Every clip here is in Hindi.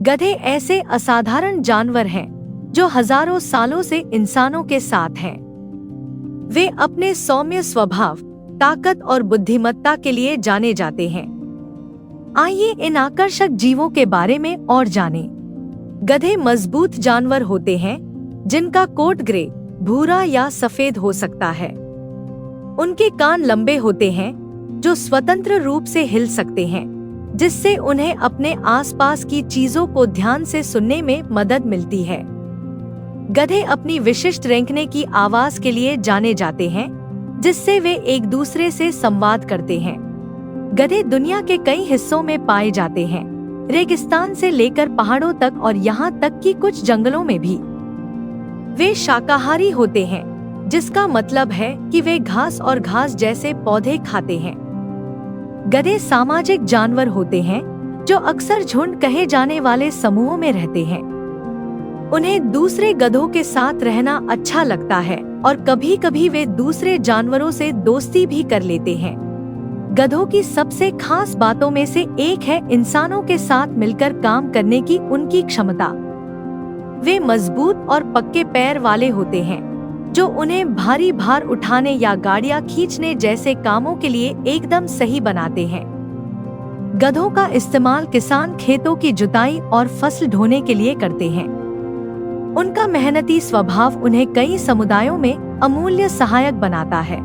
गधे ऐसे असाधारण जानवर हैं जो हजारों सालों से इंसानों के साथ हैं। वे अपने सौम्य स्वभाव, ताकत और बुद्धिमत्ता के लिए जाने जाते हैं। आइए इन आकर्षक जीवों के बारे में और जानें। गधे मजबूत जानवर होते हैं जिनका कोट ग्रे, भूरा या सफेद हो सकता है। उनके कान लंबे होते हैं जो स्वतंत्र रूप से हिल सकते हैं, जिससे उन्हें अपने आसपास की चीजों को ध्यान से सुनने में मदद मिलती है। गधे अपनी विशिष्ट रेंकने की आवाज के लिए जाने जाते हैं, जिससे वे एक दूसरे से संवाद करते हैं। गधे दुनिया के कई हिस्सों में पाए जाते हैं, रेगिस्तान से लेकर पहाड़ों तक और यहाँ तक कि कुछ जंगलों में भी। वे शाकाहारी होते हैं, जिसका मतलब है कि वे घास और घास जैसे पौधे खाते हैं। गधे सामाजिक जानवर होते हैं जो अक्सर झुंड कहे जाने वाले समूहों में रहते हैं। उन्हें दूसरे गधों के साथ रहना अच्छा लगता है और कभी-कभी वे दूसरे जानवरों से दोस्ती भी कर लेते हैं। गधों की सबसे खास बातों में से एक है इंसानों के साथ मिलकर काम करने की उनकी क्षमता। वे मजबूत और पक्के पैर वाले होते हैं, जो उन्हें भारी भार उठाने या गाड़ियां खींचने जैसे कामों के लिए एकदम सही बनाते हैं। गधों का इस्तेमाल किसान खेतों की जुताई और फसल ढोने के लिए करते हैं। उनका मेहनती स्वभाव उन्हें कई समुदायों में अमूल्य सहायक बनाता है।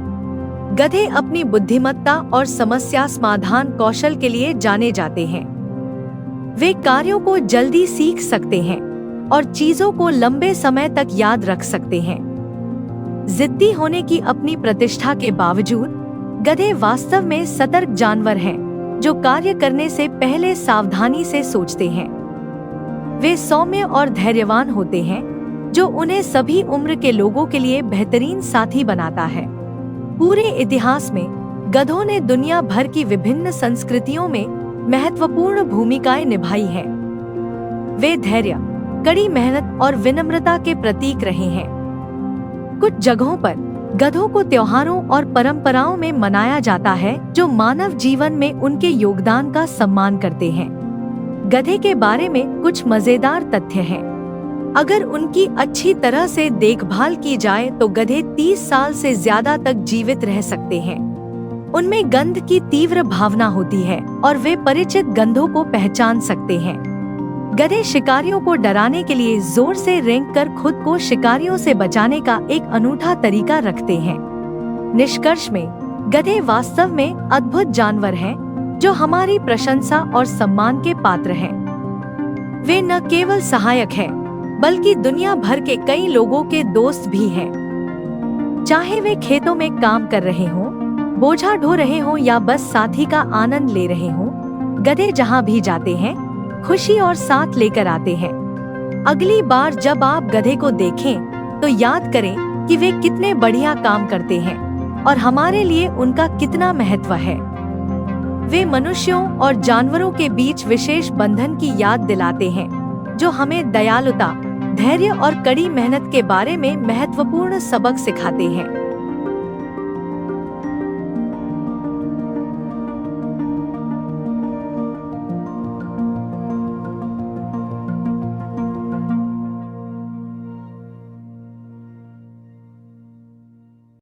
गधे अपनी बुद्धिमत्ता और समस्या समाधान कौशल के लिए जाने जाते हैं। वे कार्यों को जल्दी सीख सकते हैं और चीजों को लंबे समय तक याद रख सकते हैं। जिद्दी होने की अपनी प्रतिष्ठा के बावजूद गधे वास्तव में सतर्क जानवर हैं, जो कार्य करने से पहले सावधानी से सोचते हैं। वे सौम्य और धैर्यवान होते हैं, जो उन्हें सभी उम्र के लोगों के लिए बेहतरीन साथी बनाता है। पूरे इतिहास में गधों ने दुनिया भर की विभिन्न संस्कृतियों में महत्वपूर्ण भूमिकाएं निभाई हैं। वे धैर्य, कड़ी मेहनत और विनम्रता के प्रतीक रहे हैं। कुछ जगहों पर गधों को त्योहारों और परंपराओं में मनाया जाता है, जो मानव जीवन में उनके योगदान का सम्मान करते हैं। गधे के बारे में कुछ मजेदार तथ्य हैं। अगर उनकी अच्छी तरह से देखभाल की जाए तो गधे 30 साल से ज्यादा तक जीवित रह सकते हैं। उनमें गंध की तीव्र भावना होती है और वे परिचित गंधों को पहचान सकते हैं। गधे शिकारियों को डराने के लिए जोर से रेंककर खुद को शिकारियों से बचाने का एक अनूठा तरीका रखते हैं। निष्कर्ष में गधे वास्तव में अद्भुत जानवर हैं, जो हमारी प्रशंसा और सम्मान के पात्र हैं। वे न केवल सहायक हैं, बल्कि दुनिया भर के कई लोगों के दोस्त भी हैं। चाहे वे खेतों में काम कर रहे हों, बोझा ढो रहे हों या बस साथी का आनंद ले रहे हों, गधे जहां भी जाते हैं खुशी और साथ लेकर आते हैं। अगली बार जब आप गधे को देखें तो याद करें कि वे कितने बढ़िया काम करते हैं और हमारे लिए उनका कितना महत्व है। वे मनुष्यों और जानवरों के बीच विशेष बंधन की याद दिलाते हैं, जो हमें दयालुता, धैर्य और कड़ी मेहनत के बारे में महत्वपूर्ण सबक सिखाते हैं।